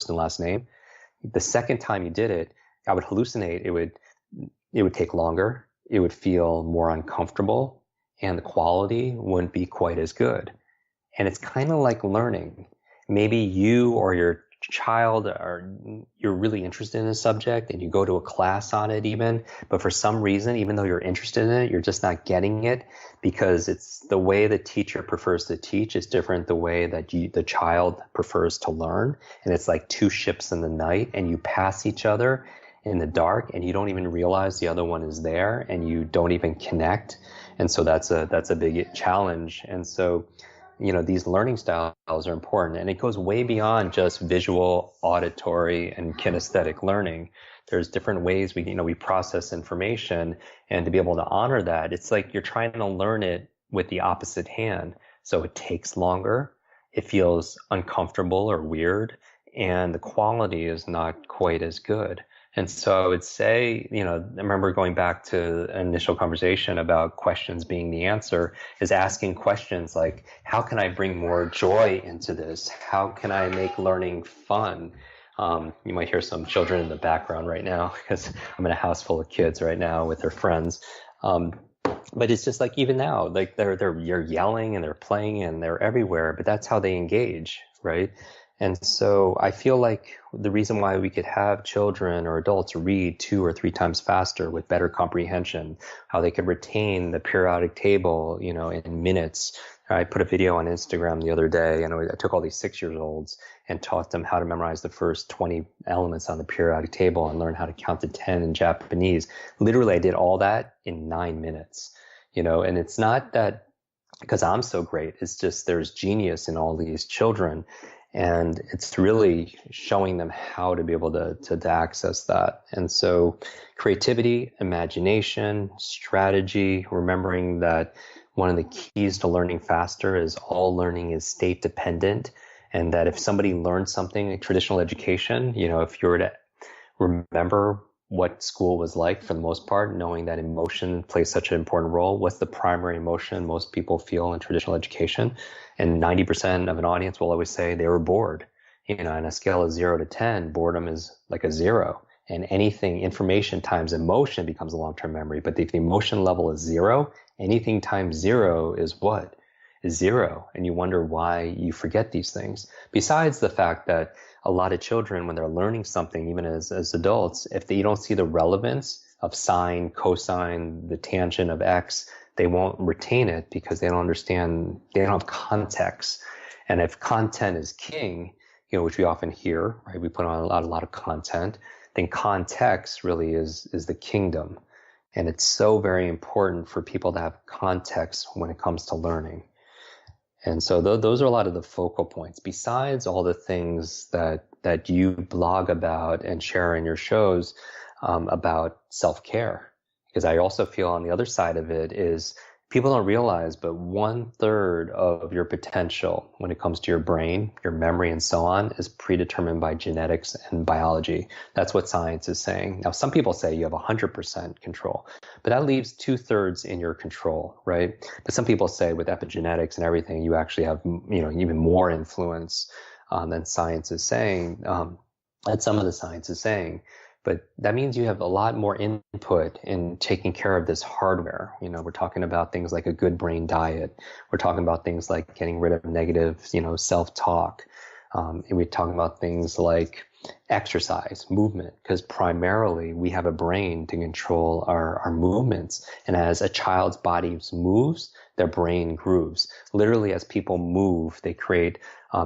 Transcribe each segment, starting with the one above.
and last name. The second time you did it, I would hallucinate. It would take longer. It would feel more uncomfortable, and the quality wouldn't be quite as good. And it's kind of like learning. Maybe you or your child you're really interested in a subject and you go to a class on it even, but for some reason, even though you're interested in it, you're just not getting it because it's the way the teacher prefers to teach is different the way that the child prefers to learn. And it's like two ships in the night and you pass each other in the dark and you don't even realize the other one is there and you don't even connect. And so that's a big challenge. And so these learning styles are important, and it goes way beyond just visual, auditory, and kinesthetic learning. There's different ways we process information, and to be able to honor that, it's like you're trying to learn it with the opposite hand. So it takes longer, it feels uncomfortable or weird, and the quality is not quite as good. And so I would say, I remember going back to an initial conversation about questions being the answer, is asking questions like, how can I bring more joy into this? How can I make learning fun? You might hear some children in the background right now because I'm in a house full of kids right now with their friends. But it's just like even now, like you're yelling and they're playing and they're everywhere, but that's how they engage, right? And so I feel like the reason why we could have children or adults read 2 or 3 times faster with better comprehension, how they could retain the periodic table, in minutes. I put a video on Instagram the other day, and I took all these 6-year-olds and taught them how to memorize the first 20 elements on the periodic table and learn how to count to 10 in Japanese. Literally, I did all that in 9 minutes, and it's not that because I'm so great. It's just there's genius in all these children. And it's really showing them how to be able to access that. And so creativity, imagination, strategy, remembering that one of the keys to learning faster is all learning is state dependent. And that if somebody learns something in traditional education, if you were to remember what school was like for the most part, knowing that emotion plays such an important role. What's the primary emotion most people feel in traditional education? And 90% of an audience will always say they were bored. On a scale of 0 to 10, boredom is like a 0. And anything, information times emotion becomes a long-term memory. But if the emotion level is 0, anything times 0 is what? Is 0. And you wonder why you forget these things. Besides the fact that a lot of children, when they're learning something, even as adults, if you don't see the relevance of sine, cosine, the tangent of x, they won't retain it because they don't understand, they don't have context. And if content is king, which we often hear, right? We put on a lot of content, then context really is the kingdom. And it's so very important for people to have context when it comes to learning. And so those are a lot of the focal points, besides all the things that you blog about and share in your shows about self-care. Because I also feel on the other side of it is people don't realize, but 1/3 of your potential when it comes to your brain, your memory, and so on is predetermined by genetics and biology. That's what science is saying. Now, some people say you have 100% control, but that leaves 2/3 in your control, right? But some people say with epigenetics and everything, you actually have, even more influence than science is saying, that some of the science is saying. But that means you have a lot more input in taking care of this hardware. We're talking about things like a good brain diet. We're talking about things like getting rid of negative, self-talk. We're talking about things like exercise, movement, because primarily we have a brain to control our movements. And as a child's body moves, their brain grooves. Literally, as people move, they create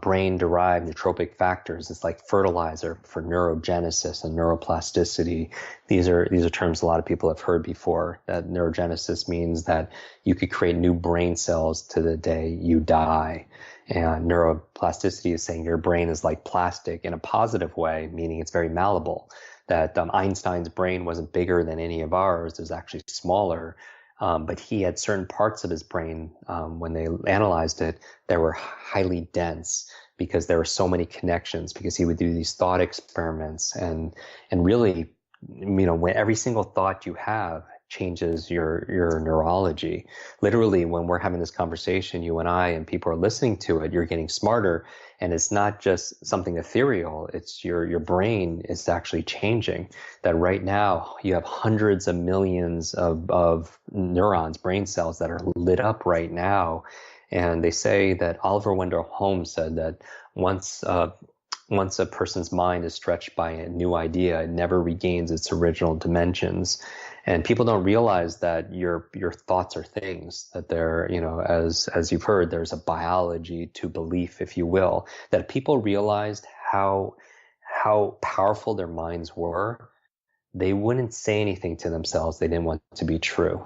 brain-derived nootropic factors. It's like fertilizer for neurogenesis and neuroplasticity. These are terms a lot of people have heard before. That neurogenesis means that you could create new brain cells to the day you die. And neuroplasticity is saying your brain is like plastic in a positive way, meaning it's very malleable. That Einstein's brain wasn't bigger than any of ours. It was actually smaller. But he had certain parts of his brain, when they analyzed it, that were highly dense because there were so many connections, because he would do these thought experiments and really, when every single thought you have changes your neurology. Literally, when we're having this conversation, you and I, and people are listening to it, you're getting smarter. And it's not just something ethereal. It's your brain is actually changing. That right now you have hundreds of millions of neurons, brain cells that are lit up right now. And they say that Oliver Wendell Holmes said that once a person's mind is stretched by a new idea, it never regains its original dimensions. And people don't realize that your thoughts are things, that they're, as you've heard, there's a biology to belief, if you will, that if people realized how powerful their minds were, they wouldn't say anything to themselves they didn't want to be true.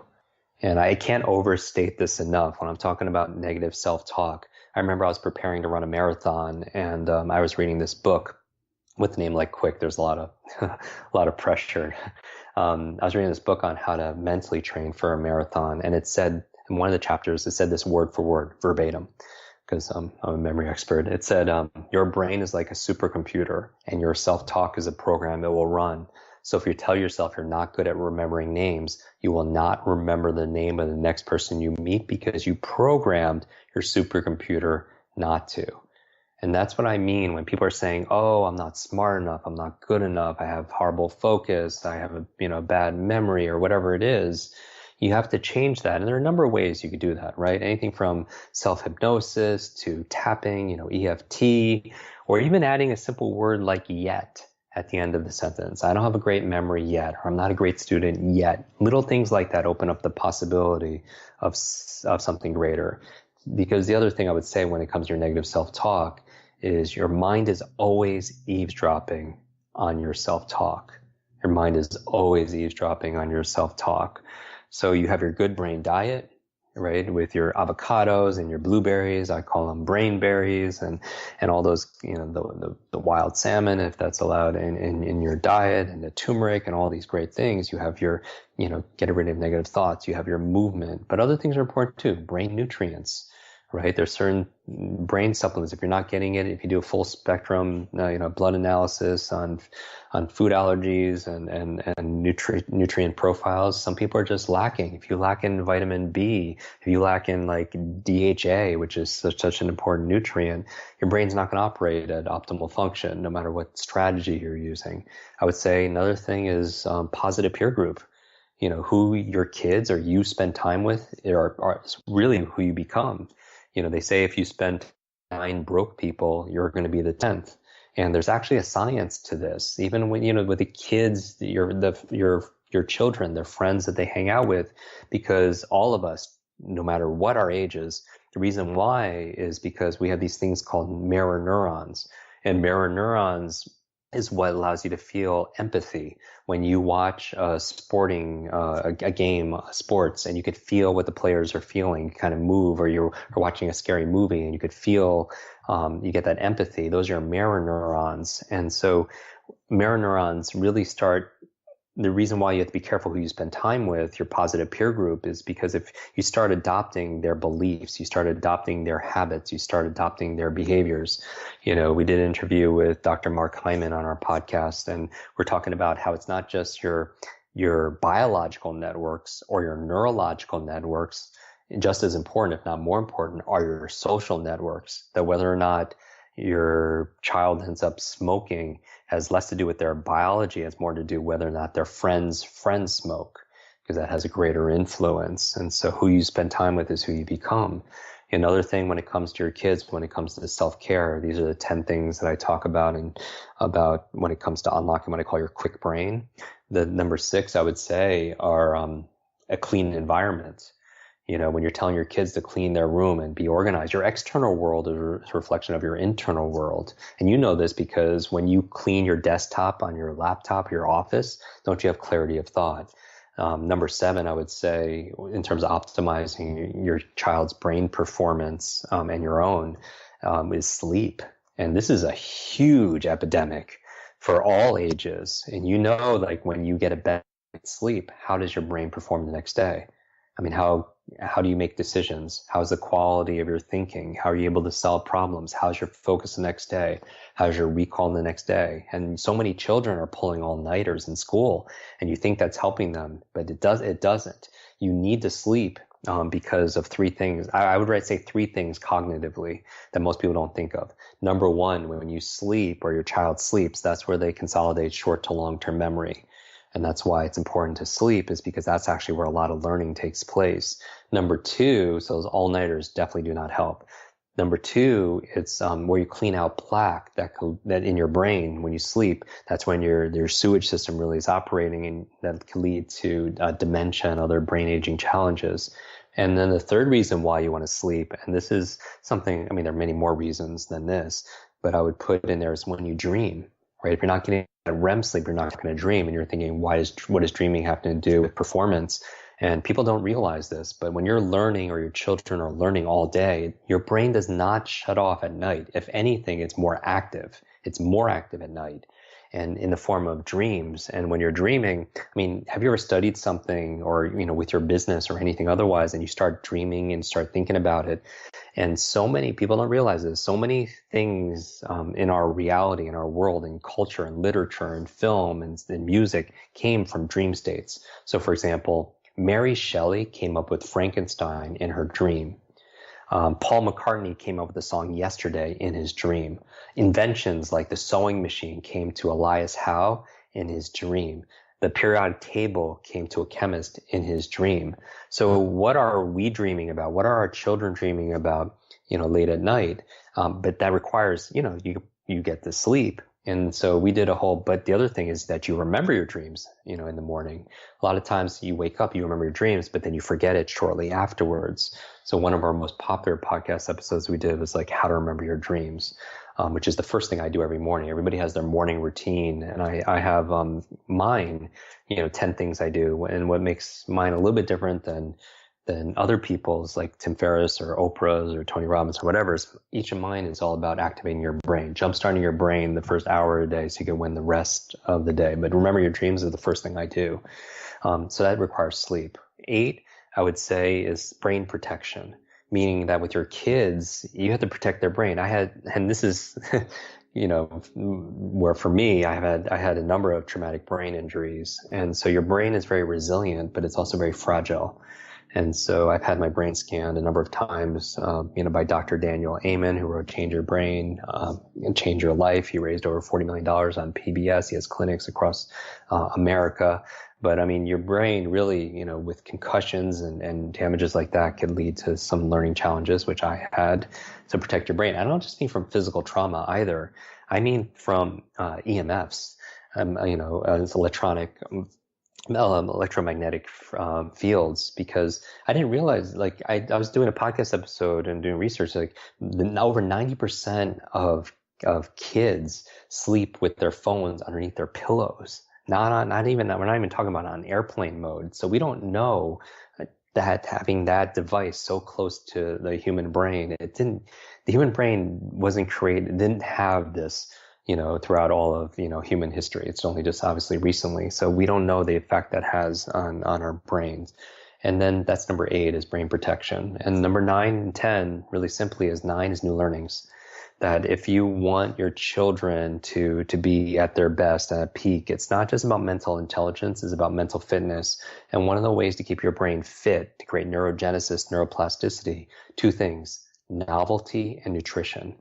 And I can't overstate this enough when I'm talking about negative self-talk. I remember I was preparing to run a marathon, and I was reading this book with a name like Kwik. There's a lot of pressure. I was reading this book on how to mentally train for a marathon, and it said in one of the chapters, it said this word for word, verbatim, because I'm a memory expert. It said, your brain is like a supercomputer, and your self-talk is a program it will run. So if you tell yourself you're not good at remembering names, you will not remember the name of the next person you meet because you programmed your supercomputer not to. And that's what I mean when people are saying, oh, I'm not smart enough, I'm not good enough, I have horrible focus, I have a bad memory, or whatever it is. You have to change that. And there are a number of ways you could do that, right? Anything from self-hypnosis to tapping, EFT, or even adding a simple word like yet at the end of the sentence. I don't have a great memory yet, or I'm not a great student yet. Little things like that open up the possibility of something greater. Because the other thing I would say when it comes to your negative self-talk is your mind is always eavesdropping on your self-talk. Your mind is always eavesdropping on your self-talk. So you have your good brain diet, right, with your avocados and your blueberries. I call them brain berries, and all those, the wild salmon, if that's allowed in your diet, and the turmeric and all these great things. You have your, get rid of negative thoughts. You have your movement, but other things are important too. Brain nutrients, right? There's certain brain supplements. If you're not getting it, if you do a full spectrum, blood analysis on food allergies and nutrient profiles, some people are just lacking. If you lack in vitamin B, if you lack in like DHA, which is such an important nutrient, your brain's not going to operate at optimal function, no matter what strategy you're using. I would say another thing is positive peer group. Who your kids or you spend time with are really who you become. They say if you spend 9 broke people, you're going to be the 10th. And there's actually a science to this. Even when, with the kids, your children, their friends that they hang out with, because all of us, no matter what our ages, the reason why is because we have these things called mirror neurons. And mirror neurons is what allows you to feel empathy when you watch a game, sports, and you could feel what the players are feeling, kind of move, or you're watching a scary movie and you could feel, you get that empathy. Those are mirror neurons. And so mirror neurons really start. The reason why you have to be careful who you spend time with, your positive peer group, is because if you start adopting their beliefs, you start adopting their habits, you start adopting their behaviors. We did an interview with Dr. Mark Hyman on our podcast, and we're talking about how it's not just your biological networks or your neurological networks. Just as important, if not more important, are your social networks. That whether or not your child ends up smoking has less to do with their biology. It's more to do whether or not their friends smoke, because that has a greater influence. And so who you spend time with is who you become. Another thing when it comes to your kids, when it comes to self-care, these are the 10 things that I talk about about when it comes to unlocking what I call your Kwik brain. The number 6, I would say, are a clean environment. When you're telling your kids to clean their room and be organized, your external world is a reflection of your internal world. And you know this because when you clean your desktop on your laptop, your office, don't you have clarity of thought? Number 7, I would say, in terms of optimizing your child's brain performance and your own, is sleep. And this is a huge epidemic for all ages. And like when you get a bad night's sleep, how does your brain perform the next day? I mean, how do you make decisions? How's the quality of your thinking? How are you able to solve problems? How's your focus the next day? How's your recall the next day? And so many children are pulling all-nighters in school, and you think that's helping them, but it doesn't. You need to sleep because of three things. I would say three things cognitively that most people don't think of. Number one, when you sleep or your child sleeps, that's where they consolidate short to long-term memory. And that's why it's important to sleep, is because that's actually where a lot of learning takes place. Number two, so those all-nighters definitely do not help. Number two, it's where you clean out plaque that in your brain when you sleep. That's when your sewage system really is operating, and that can lead to dementia and other brain aging challenges. And then the third reason why you want to sleep, and this is something, I mean, there are many more reasons than this, but I would put in there is when you dream, right? If you're not getting REM sleep, you're not going to dream, and you're thinking, what does dreaming have to do with performance? And people don't realize this, but when you're learning or your children are learning all day, your brain does not shut off at night. If anything, it's more active. It's more active at night, and in the form of dreams. And when you're dreaming, I mean, have you ever studied something, or, you know, with your business or anything otherwise, and you start dreaming and start thinking about it? And so many people don't realize this. So many things in our reality, in our world, in culture and literature and film and music came from dream states. So for example, Mary Shelley came up with Frankenstein in her dream. Paul McCartney came up with the song Yesterday in his dream. Inventions like the sewing machine came to Elias Howe in his dream. The periodic table came to a chemist in his dream. So what are we dreaming about? What are our children dreaming about, you know, late at night? But that requires, you know, you get to sleep. And so we did but the other thing is that you remember your dreams, you know, in the morning. A lot of times you wake up, you remember your dreams, but then you forget it shortly afterwards. So one of our most popular podcast episodes we did was like how to remember your dreams, which is the first thing I do every morning. Everybody has their morning routine, and I have mine, you know, 10 things I do. And what makes mine a little bit different than other people's, like Tim Ferriss or Oprah's or Tony Robbins or whatever, each of mine is all about activating your brain, jumpstarting your brain the first hour a day so you can win the rest of the day. But remember your dreams is the first thing I do. So that requires sleep. 8, I would say, is brain protection, meaning that with your kids, you have to protect their brain. And this is, you know, where for me, I had a number of traumatic brain injuries. And so your brain is very resilient, but it's also very fragile. And so I've had my brain scanned a number of times, you know, by Dr. Daniel Amen, who wrote Change Your Brain and Change Your Life. He raised over $40 million on PBS. He has clinics across America. But I mean, your brain really, you know, with concussions and damages like that could lead to some learning challenges, which I had to protect your brain. I don't just mean from physical trauma either. I mean from EMFs, you know, it's electromagnetic fields, because I didn't realize, like I was doing a podcast episode and doing research, like over 90% of kids sleep with their phones underneath their pillows. We're not even talking about on airplane mode. So we don't know that having that device so close to the human brain, the human brain wasn't created, didn't have this, you know, throughout all of, you know, human history. It's only just obviously recently. So we don't know the effect that has on our brains. And then that's number 8 is brain protection. And number 9 and 10, really simply, is 9 is new learnings. That if you want your children to be at their best, at a peak, it's not just about mental intelligence, it's about mental fitness. And one of the ways to keep your brain fit, to create neurogenesis, neuroplasticity, 2 things, novelty and nutrition.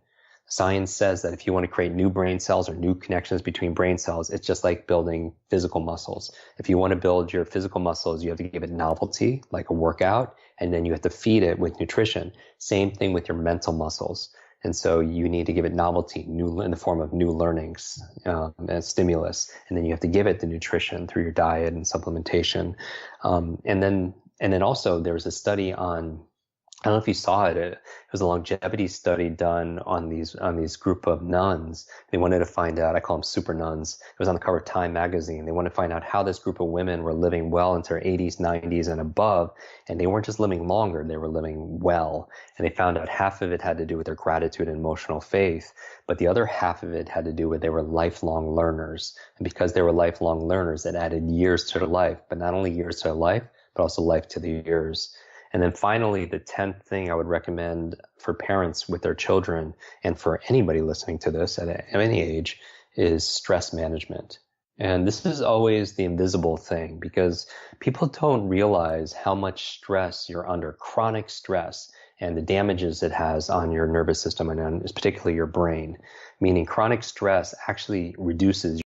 Science says that if you want to create new brain cells or new connections between brain cells, it's just like building physical muscles. If you want to build your physical muscles, you have to give it novelty, like a workout, and then you have to feed it with nutrition. Same thing with your mental muscles. And so you need to give it novelty, in the form of new learnings and stimulus. And then you have to give it the nutrition through your diet and supplementation. And then also there was a study on, I don't know if you saw it. It was a longevity study done on these group of nuns. They wanted to find out, I call them super nuns. It was on the cover of Time magazine. They wanted to find out how this group of women were living well into their 80s, 90s, and above. And they weren't just living longer, they were living well. And they found out half of it had to do with their gratitude and emotional faith, but the other half of it had to do with they were lifelong learners. And because they were lifelong learners, it added years to their life, but not only years to their life, but also life to the ears. And then finally, the 10th thing I would recommend for parents with their children and for anybody listening to this at any age is stress management. And this is always the invisible thing because people don't realize how much stress you're under, chronic stress, and the damages it has on your nervous system and on particularly your brain. Meaning chronic stress actually reduces